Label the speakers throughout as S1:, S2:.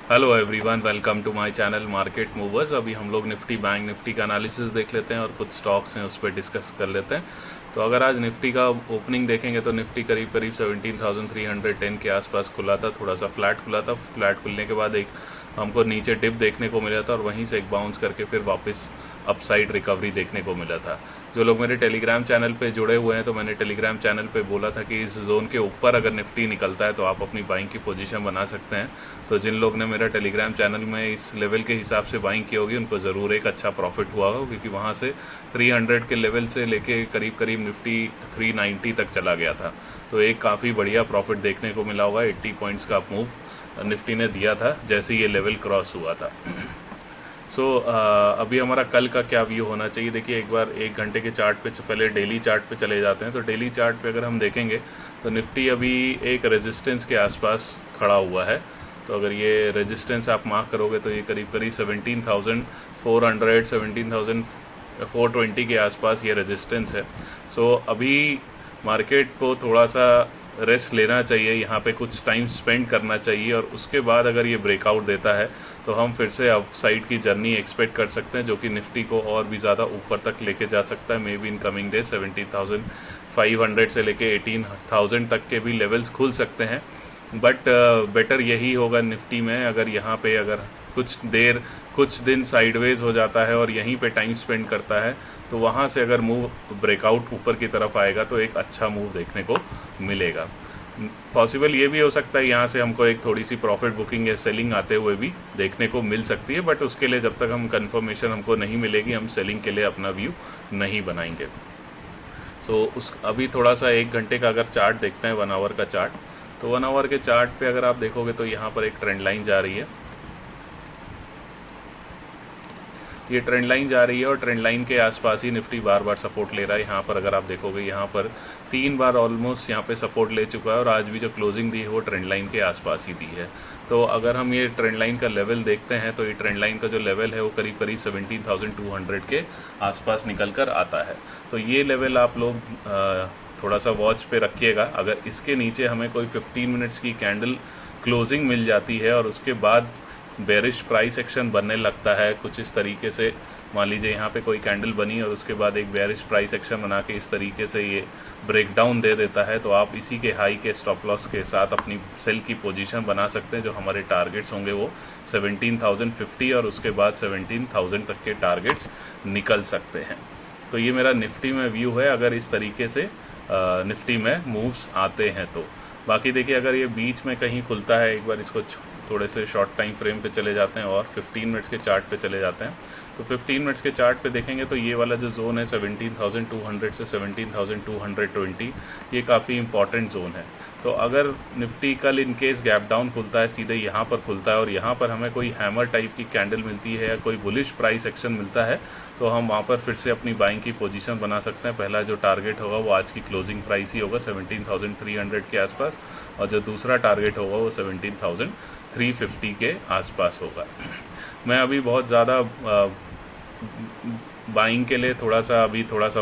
S1: Hello everyone, welcome to my channel market movers. अभी हम लोग निफ्टी बैंक निफ्टी का एनालिसिस देख लेते हैं और कुछ स्टॉक्स हैं उस पर डिस्कस कर लेते हैं। तो अगर आज निफ्टी का ओपनिंग देखेंगे तो निफ्टी करीब करीब 17,310 के आसपास खुला था। थोड़ा सा फ्लैट खुला था। फ्लैट खुलने के बाद एक हमको नीचे डिप देखने को मिला था और वहीं से एक बाउंस करके फिर वापस अपसाइड रिकवरी देखने को मिला था। जो लोग मेरे टेलीग्राम चैनल पे जुड़े हुए हैं, तो मैंने टेलीग्राम चैनल पे बोला था कि इस जोन के ऊपर अगर निफ्टी निकलता है तो आप अपनी बाइंग की पोजीशन बना सकते हैं। तो जिन लोग ने मेरा टेलीग्राम चैनल में इस लेवल के हिसाब से बाइंग की होगी उनको ज़रूर एक अच्छा प्रॉफिट हुआ होगा, क्योंकि वहाँ से 300 के लेवल से लेके करीब करीब निफ्टी 390 तक चला गया था। तो एक काफ़ी बढ़िया प्रॉफिट देखने को मिला होगा। 80 पॉइंट्स का मूव निफ्टी ने दिया था जैसे ये लेवल क्रॉस हुआ था। अभी हमारा कल का क्या व्यू होना चाहिए। देखिए, एक बार 1 घंटे के चार्ट पे पहले डेली चार्ट पे चले जाते हैं। तो डेली चार्ट पे अगर हम देखेंगे तो निफ्टी अभी एक रेजिस्टेंस के आसपास खड़ा हुआ है। तो अगर ये रेजिस्टेंस आप मार्क करोगे तो ये करीब करीब 17,400 17,420 के आसपास ये रेजिस्टेंस है। अभी मार्केट को थोड़ा सा रेस्ट लेना चाहिए, यहाँ पे कुछ टाइम स्पेंड करना चाहिए और उसके बाद अगर ये ब्रेकआउट देता है तो हम फिर से अपसाइड की जर्नी एक्सपेक्ट कर सकते हैं, जो कि निफ्टी को और भी ज़्यादा ऊपर तक लेके जा सकता है। May be in coming day 17,500 से लेके 18,000 तक के भी लेवल्स खुल सकते हैं। बट बेटर यही होगा निफ्टी में, अगर यहाँ पे अगर कुछ दिन साइडवेज हो जाता है और यहीं पे टाइम स्पेंड करता है तो वहाँ से अगर मूव ब्रेकआउट ऊपर की तरफ आएगा तो एक अच्छा मूव देखने को मिलेगा। पॉसिबल ये भी हो सकता है यहाँ से हमको एक थोड़ी सी प्रॉफिट बुकिंग या सेलिंग आते हुए भी देखने को मिल सकती है, बट उसके लिए जब तक हम कंफर्मेशन हमको नहीं मिलेगी हम सेलिंग के लिए अपना व्यू नहीं बनाएंगे। अभी थोड़ा सा 1 घंटे का अगर चार्ट देखते हैं, 1 आवर का चार्ट, तो 1 आवर के चार्ट पे अगर आप देखोगे तो यहाँ पर एक ट्रेंड लाइन जा रही है। ये ट्रेंड लाइन जा रही है और ट्रेंड लाइन के आसपास ही निफ्टी बार बार सपोर्ट ले रहा है। यहाँ पर अगर आप देखोगे यहाँ पर 3 बार ऑलमोस्ट यहाँ पे सपोर्ट ले चुका है और आज भी जो क्लोजिंग दी है वो ट्रेंड लाइन के आसपास ही दी है। तो अगर हम ये ट्रेंड लाइन का लेवल देखते हैं तो ये ट्रेंड लाइन का जो लेवल है वो करीब करीब 17,200 के आसपास निकल कर आता है। तो ये लेवल आप लोग थोड़ा सा वॉच पे रखिएगा। अगर इसके नीचे हमें कोई 15 मिनट्स की कैंडल क्लोजिंग मिल जाती है और उसके बाद बेरिश प्राइस एक्शन बनने लगता है कुछ इस तरीके से, मान लीजिए यहाँ पे कोई कैंडल बनी और उसके बाद एक बेरिश प्राइस एक्शन बना के इस तरीके से ये ब्रेकडाउन दे देता है, तो आप इसी के हाई के स्टॉप लॉस के साथ अपनी सेल की पोजीशन बना सकते हैं। जो हमारे टारगेट्स होंगे वो 17,050 और उसके बाद 17,000 तक के टारगेट्स निकल सकते हैं। तो ये मेरा निफ्टी में व्यू है अगर इस तरीके से निफ्टी में मूव्स आते हैं तो। बाकी देखिए, अगर ये बीच में कहीं खुलता है, एक बार इसको थोड़े से शॉर्ट टाइम फ्रेम पे चले जाते हैं और 15 मिनट्स के चार्ट पे चले जाते हैं। तो 15 मिनट्स के चार्ट पे देखेंगे तो ये वाला जो जोन है 17,200 से 17,220, ये काफ़ी इंपॉर्टेंट जोन है। तो अगर निफ्टी कल इन केस गैप डाउन खुलता है, सीधे यहाँ पर खुलता है और यहाँ पर हमें कोई हैमर टाइप की कैंडल मिलती है या कोई बुलिश प्राइस एक्शन मिलता है, तो हम वहाँ पर फिर से अपनी बाइंग की पोजीशन बना सकते हैं। पहला जो टारगेट होगा वो आज की क्लोजिंग प्राइस ही होगा 17,300 के आसपास, और जो दूसरा टारगेट होगा वो 17,350 के आसपास होगा। मैं अभी बहुत ज़्यादा बाइंग के लिए थोड़ा सा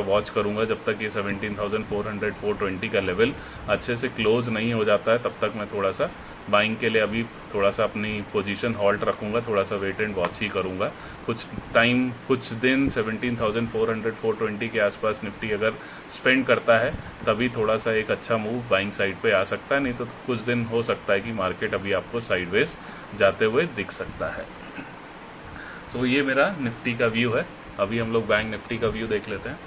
S1: वॉच करूंगा। जब तक ये 17,400 420 का लेवल अच्छे से क्लोज नहीं हो जाता है तब तक मैं थोड़ा सा बाइंग के लिए अभी थोड़ा सा अपनी पोजीशन हॉल्ट रखूंगा, थोड़ा सा वेट एंड वॉच ही करूंगा कुछ दिन 17,400 420 के आसपास निफ्टी अगर स्पेंड करता है तभी थोड़ा सा एक अच्छा मूव बाइंग साइड पे आ सकता है। नहीं तो कुछ दिन हो सकता है कि मार्केट अभी आपको साइडवेज जाते हुए दिख सकता है। ये मेरा निफ्टी का व्यू है। अभी हम लोग बैंक निफ्टी का व्यू देख लेते हैं।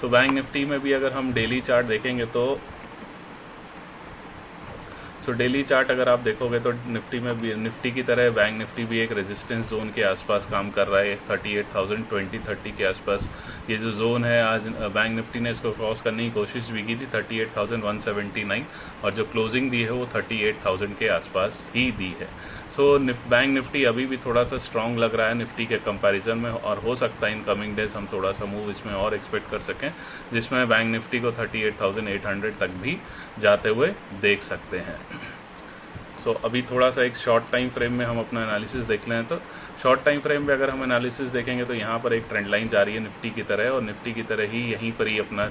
S1: बैंक निफ्टी में भी अगर हम डेली चार्ट देखेंगे तो डेली चार्ट अगर आप देखोगे तो निफ्टी में भी, निफ्टी की तरह बैंक निफ्टी भी एक रेजिस्टेंस जोन के आसपास काम कर रहा है। 38,020 के आसपास ये जो जोन है, आज बैंक निफ्टी ने इसको क्रॉस करने की कोशिश भी की थी 38,179, और जो क्लोजिंग दी है वो 38,000 के आसपास ही दी है। बैंक निफ्टी अभी भी थोड़ा सा स्ट्रांग लग रहा है निफ्टी के कंपैरिजन में, और हो सकता है इन कमिंग डेज हम थोड़ा सा मूव इसमें और एक्सपेक्ट कर सकें, जिसमें बैंक निफ्टी को 38,800 तक भी जाते हुए देख सकते हैं। अभी थोड़ा सा एक शॉर्ट टाइम फ्रेम में हम अपना एनालिसिस देख लें तो शॉर्ट टाइम फ्रेम में अगर हम एनालिसिस देखेंगे तो यहाँ पर एक ट्रेंड लाइन जा रही है निफ्टी की तरह, और निफ्टी की तरह ही यहीं पर ही अपना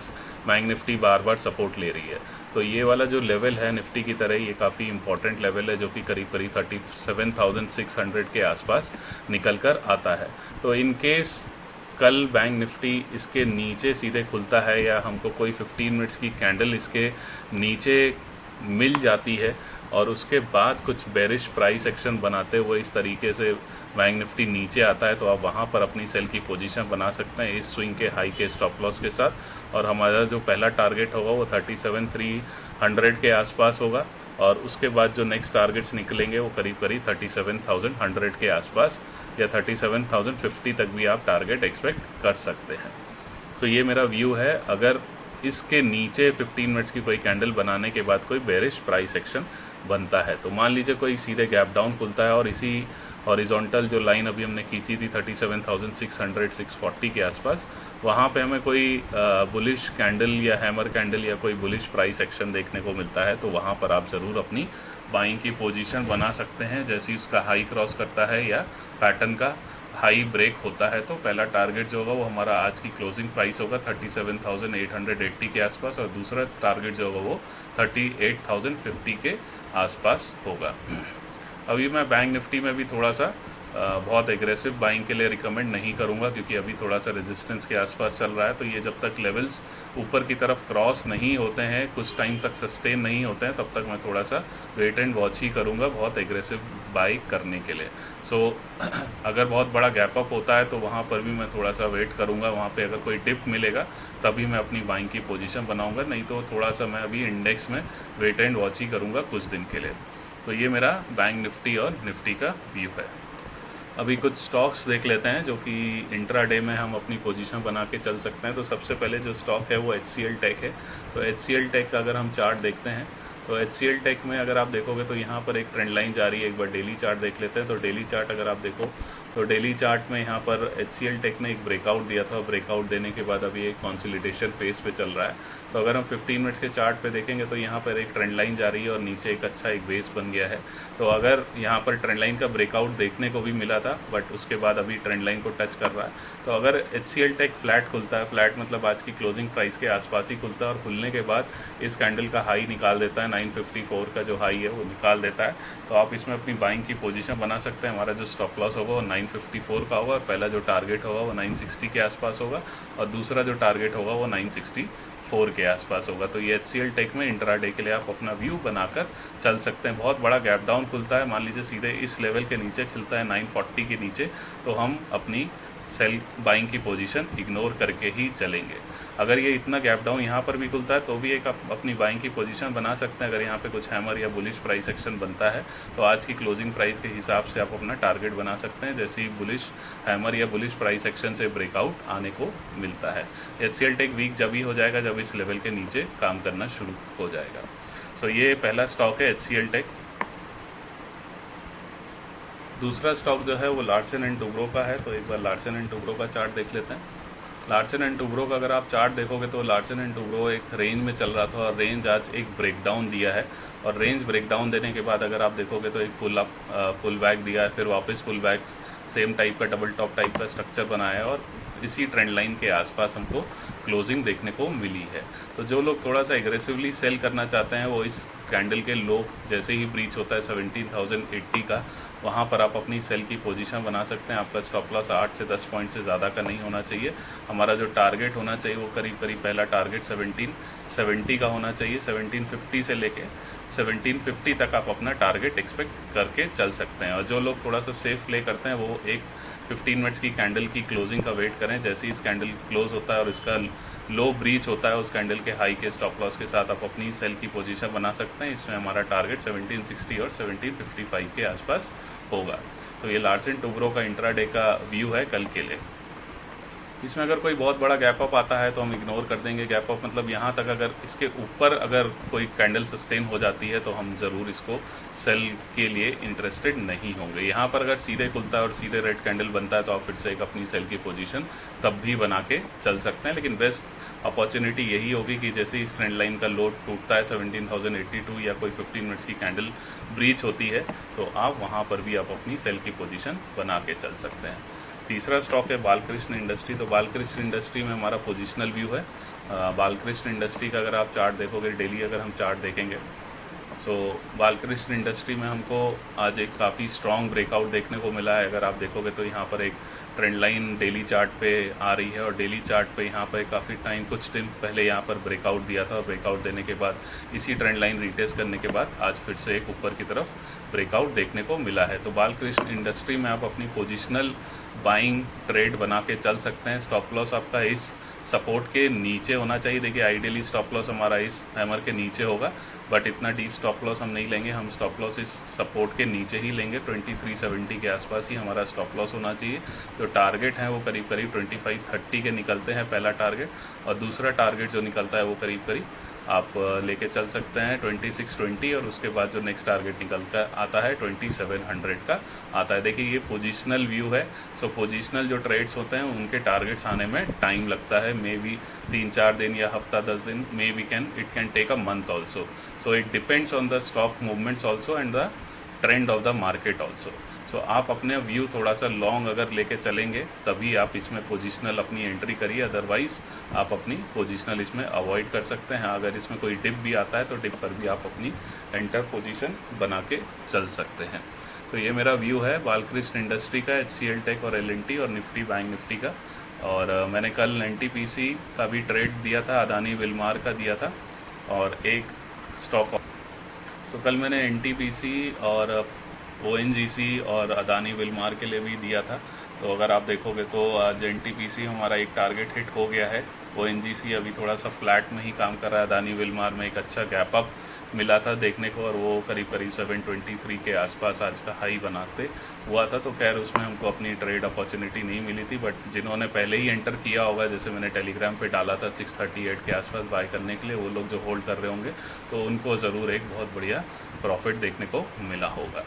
S1: बैंक निफ्टी बार बार सपोर्ट ले रही है। तो ये वाला जो लेवल है निफ्टी की तरह ये काफ़ी इंपॉर्टेंट लेवल है, जो कि करीब करीब 37,600 के आसपास निकल कर आता है। तो इन केस कल बैंक निफ्टी इसके नीचे सीधे खुलता है या हमको कोई 15 मिनट्स की कैंडल इसके नीचे मिल जाती है और उसके बाद कुछ बेरिश प्राइस एक्शन बनाते हुए इस तरीके से बैंक निफ्टी नीचे आता है, तो आप वहाँ पर अपनी सेल की पोजीशन बना सकते हैं इस स्विंग के हाई के स्टॉप लॉस के साथ। और हमारा जो पहला टारगेट होगा वो 37,300 के आसपास होगा और उसके बाद जो नेक्स्ट टारगेट्स निकलेंगे वो करीब करीब 37,100 के आसपास या 37,050 तक भी आप टारगेट एक्सपेक्ट कर सकते हैं। तो ये मेरा व्यू है। अगर इसके नीचे 15 मिनट्स की कोई कैंडल बनाने के बाद कोई बेरिश प्राइस एक्शन बनता है, तो मान लीजिए कोई सीधे गैप डाउन खुलता है और इसी हॉरिजॉन्टल जो लाइन अभी हमने खींची थी 37,600 640 के आसपास, वहाँ पे हमें कोई बुलिश कैंडल या हैमर कैंडल या कोई बुलिश प्राइस एक्शन देखने को मिलता है, तो वहाँ पर आप ज़रूर अपनी बाइंग की पोजीशन बना सकते हैं। जैसे ही उसका हाई क्रॉस करता है या पैटर्न का हाई ब्रेक होता है, तो पहला टारगेट जो होगा वो हमारा आज की क्लोजिंग प्राइस होगा 37,880 के आसपास और दूसरा टारगेट जो होगा वो 38,050 के आसपास होगा। अभी मैं बैंक निफ्टी में भी थोड़ा सा बहुत एग्रेसिव बाइंग के लिए रिकमेंड नहीं करूंगा, क्योंकि अभी थोड़ा सा रेजिस्टेंस के आसपास चल रहा है। तो ये जब तक लेवल्स ऊपर की तरफ क्रॉस नहीं होते हैं, कुछ टाइम तक सस्टेन नहीं होते हैं, तब तक मैं थोड़ा सा वेट एंड वॉच ही करूंगा बहुत एग्रेसिव बाई करने के लिए। सो अगर बहुत बड़ा गैप अप होता है तो वहाँ पर भी मैं थोड़ा सा वेट करूँगा, वहाँ पे अगर कोई डिप मिलेगा तभी मैं अपनी बाइंग की पोजीशन बनाऊँगा, नहीं तो थोड़ा सा मैं अभी इंडेक्स में वेट एंड वॉच ही करूँगा कुछ दिन के लिए। तो ये मेरा बैंक निफ्टी और निफ्टी का व्यू है। अभी कुछ स्टॉक्स देख लेते हैं जो कि इंट्राडे में हम अपनी पोजीशन बना के चल सकते हैं। तो सबसे पहले जो स्टॉक है वो HCL टेक है। तो HCL टेक का अगर हम चार्ट देखते हैं तो HCL टेक में अगर आप देखोगे तो यहाँ पर एक ट्रेंड लाइन जा रही है। एक बार डेली चार्ट देख लेते हैं। तो डेली चार्ट अगर आप देखो तो डेली चार्ट में यहाँ पर HCL टेक ने एक ब्रेकआउट दिया था। ब्रेकआउट देने के बाद अभी एक कंसोलिडेशन फेज पे चल रहा है। तो अगर हम 15 मिनट्स के चार्ट पे देखेंगे तो यहाँ पर एक ट्रेंड लाइन जा रही है और नीचे एक अच्छा एक बेस बन गया है। तो अगर यहाँ पर ट्रेंड लाइन का ब्रेकआउट देखने को भी मिला था, बट उसके बाद अभी ट्रेंड लाइन को टच कर रहा है। तो अगर HCL टेक फ्लैट खुलता है, फ्लैट मतलब आज की क्लोजिंग प्राइस के आसपास ही खुलता है और खुलने के बाद इस कैंडल का हाई निकाल देता है, 954 का जो हाई है वो निकाल देता है, तो आप इसमें अपनी बाइंग की पोजीशन बना सकते हैं। हमारा जो स्टॉप लॉस होगा वो 954 का होगा और पहला जो टारगेट होगा वो 960 के आसपास होगा और दूसरा जो टारगेट होगा वो 964 के आसपास होगा। तो ये HCL टेक में इंट्राडे के लिए आप अपना व्यू बनाकर चल सकते हैं। बहुत बड़ा गैप डाउन खुलता है, मान लीजिए सीधे इस लेवल के नीचे खुलता है 940 के नीचे, तो हम अपनी सेल बाइंग की पोजीशन इग्नोर करके ही चलेंगे। अगर ये इतना गैप डाउन यहाँ पर भी खुलता है तो भी एक आप अपनी बाइंग की पोजीशन बना सकते हैं। अगर यहाँ पे कुछ हैमर या बुलिश प्राइस एक्शन बनता है तो आज की क्लोजिंग प्राइस के हिसाब से आप अपना टारगेट बना सकते हैं, जैसे ही बुलिश हैमर या बुलिश प्राइस एक्शन से ब्रेकआउट आने को मिलता है। HCL टेक वीक जब ही हो जाएगा जब इस लेवल के नीचे काम करना शुरू हो जाएगा। सो ये पहला स्टॉक है HCL टेक। दूसरा स्टॉक जो है वो लार्सन एंड टुब्रो का है। तो एक बार लार्सन एंड टुब्रो का चार्ट देख लेते हैं। लार्सन एंड टुब्रो का अगर आप चार्ट देखोगे तो लार्सन एंड टुब्रो एक रेंज में चल रहा था और रेंज आज एक ब्रेकडाउन दिया है और रेंज ब्रेकडाउन देने के बाद अगर आप देखोगे तो एक पुल बैक दिया है, फिर वापस पुल बैक, सेम टाइप का डबल टॉप टाइप का स्ट्रक्चर बनाया है और इसी ट्रेंड लाइन के आसपास हमको क्लोजिंग देखने को मिली है। तो जो लोग थोड़ा सा एग्रेसिवली सेल करना चाहते हैं वो इस कैंडल के लो जैसे ही ब्रीच होता है 17,080 का, वहाँ पर आप अपनी सेल की पोजीशन बना सकते हैं। आपका स्टॉप लॉस 8 से 10 पॉइंट से ज़्यादा का नहीं होना चाहिए। हमारा जो टारगेट होना चाहिए वो करीब करीब पहला टारगेट 1770 का होना चाहिए। 1750 से लेके 1750 तक आप अपना टारगेट एक्सपेक्ट करके चल सकते हैं। और जो लोग थोड़ा सा सेफ प्ले करते हैं वो एक 15 मिनट्स की कैंडल की क्लोजिंग का वेट करें। जैसे ही इस कैंडल क्लोज होता है और इसका लो ब्रीच होता है, उस कैंडल के हाई के स्टॉप लॉस के साथ आप अपनी सेल की पोजीशन बना सकते हैं। इसमें हमारा टारगेट 1760 और 1755 के आसपास होगा। तो ये लार्सन टुब्रो का इंट्राडे का व्यू है कल के लिए। इसमें अगर कोई बहुत बड़ा गैप अप आता है तो हम इग्नोर कर देंगे। गैप अप मतलब यहाँ तक, अगर इसके ऊपर अगर कोई कैंडल सस्टेन हो जाती है तो हम ज़रूर इसको सेल के लिए इंटरेस्टेड नहीं होंगे। यहाँ पर अगर सीधे खुलता है और सीधे रेड कैंडल बनता है तो आप फिर से एक अपनी सेल की पोजीशन तब भी बना के चल सकते हैं। लेकिन बेस्ट अपॉर्चुनिटी यही होगी कि जैसे इस ट्रेंड लाइन का लो टूटता है 17,082 या कोई 15 मिनट्स की कैंडल ब्रीच होती है तो आप वहाँ पर भी आप अपनी सेल की पोजीशन बना के चल सकते हैं। तीसरा स्टॉक है बालकृष्ण इंडस्ट्री। तो बालकृष्ण इंडस्ट्री में हमारा पोजिशनल व्यू है। बालकृष्ण इंडस्ट्री का अगर आप चार्ट देखोगे, डेली अगर हम चार्ट देखेंगे, सो बालकृष्ण इंडस्ट्री में हमको आज एक काफ़ी स्ट्रॉन्ग ब्रेकआउट देखने को मिला है। अगर आप देखोगे तो यहाँ पर एक ट्रेंड लाइन डेली चार्ट पे आ रही है, और डेली चार्ट पे यहाँ पर काफ़ी टाइम, कुछ दिन पहले यहाँ पर ब्रेकआउट दिया था, और ब्रेकआउट देने के बाद इसी ट्रेंड लाइन रिटेस्ट करने के बाद आज फिर से एक ऊपर की तरफ ब्रेकआउट देखने को मिला है। तो बालकृष्ण इंडस्ट्री में आप अपनी पोजिशनल बाइंग ट्रेड बना के चल सकते हैं। स्टॉप लॉस आपका इस सपोर्ट के नीचे होना चाहिए। देखिए आइडियली स्टॉप लॉस हमारा इस हैमर के नीचे होगा, बट इतना डीप स्टॉप लॉस हम नहीं लेंगे। हम स्टॉप लॉस इस सपोर्ट के नीचे ही लेंगे। 2370 के आसपास ही हमारा स्टॉप लॉस होना चाहिए। जो टारगेट है वो करीब करीब 2530 के निकलते हैं पहला टारगेट, और दूसरा टारगेट जो निकलता है वो करीब करीब आप लेके चल सकते हैं 2620, और उसके बाद जो नेक्स्ट टारगेट निकलता आता है 2700 का आता है। देखिए ये पोजिशनल व्यू है। सो पोजिशनल जो ट्रेड्स होते हैं उनके टारगेट्स आने में टाइम लगता है, मे बी 3-4 दिन या हफ्ता 10 दिन, maybe it can take a month also. So it depends on the stock movements also and the trend of the market also. So आप अपने व्यू थोड़ा सा लॉन्ग अगर लेके चलेंगे तभी आप इसमें पोजिशनल अपनी एंट्री करिए, अदरवाइज़ आप अपनी पोजिशनल इसमें अवॉइड कर सकते हैं। अगर इसमें कोई डिप भी आता है तो डिप पर भी आप अपनी एंटर पोजीशन बना के चल सकते हैं। तो ये मेरा व्यू है बालकृष्ण इंडस्ट्री का, HCL टेक और LNT और निफ्टी बैंक निफ्टी का। और मैंने कल NTPC का भी ट्रेड दिया था, अदानी विलमार का दिया था, और एक स्टॉक। सो कल मैंने NTPC और ONGC और अदानी विलमार के लिए भी दिया था। तो अगर आप देखोगे तो आज NTPC हमारा एक टारगेट हिट हो गया है। ONGC अभी थोड़ा सा फ्लैट में ही काम कर रहा है। अदानी विलमार में एक अच्छा गैप अप मिला था देखने को, और वो करीब करीब 723 के आसपास आज का हाई बनाते हुआ था। तो खैर उसमें हमको अपनी ट्रेड अपॉर्चुनिटी नहीं मिली थी, बट जिन्होंने पहले ही एंटर किया होगा, जैसे मैंने टेलीग्राम पे डाला था 638 के आसपास बाय करने के लिए, वो लोग जो होल्ड कर रहे होंगे तो उनको ज़रूर एक बहुत बढ़िया प्रॉफिट देखने को मिला होगा।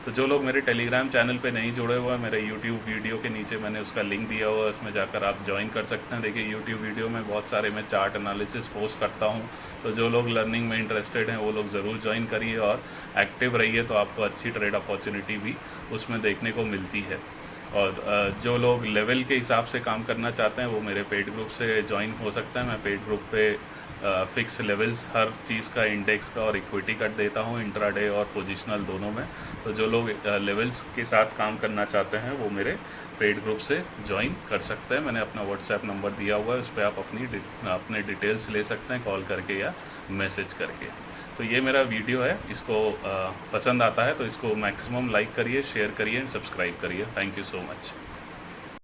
S1: तो जो लोग मेरे टेलीग्राम चैनल पे नहीं जुड़े हुए हैं, मेरे यूट्यूब वीडियो के नीचे मैंने उसका लिंक दिया हुआ है, उसमें जाकर आप ज्वाइन कर सकते हैं। देखिए यूट्यूब वीडियो में बहुत सारे मैं चार्ट एनालिसिस पोस्ट करता हूं, तो जो लोग लर्निंग में इंटरेस्टेड हैं वो लोग ज़रूर ज्वाइन करिए और एक्टिव रहिए, तो आपको अच्छी ट्रेड अपॉर्चुनिटी भी उसमें देखने को मिलती है। और जो लोग लेवल के हिसाब से काम करना चाहते हैं वो मेरे पेड ग्रुप से ज्वाइन हो सकते हैं। मैं पेड ग्रुप पे फिक्स लेवल्स हर चीज़ का, इंडेक्स का और इक्विटी का देता हूँ, इंट्राडे और पोजिशनल दोनों में। तो जो लोग लेवल्स के साथ काम करना चाहते हैं वो मेरे पेड ग्रुप से ज्वाइन कर सकते हैं। मैंने अपना व्हाट्सएप नंबर दिया हुआ है, उस पर आप अपने डिटेल्स ले सकते हैं कॉल करके या मैसेज करके। तो ये मेरा वीडियो है, इसको पसंद आता है तो इसको मैक्सिमम लाइक करिए, शेयर करिए एंड सब्सक्राइब करिए। Thank you so much.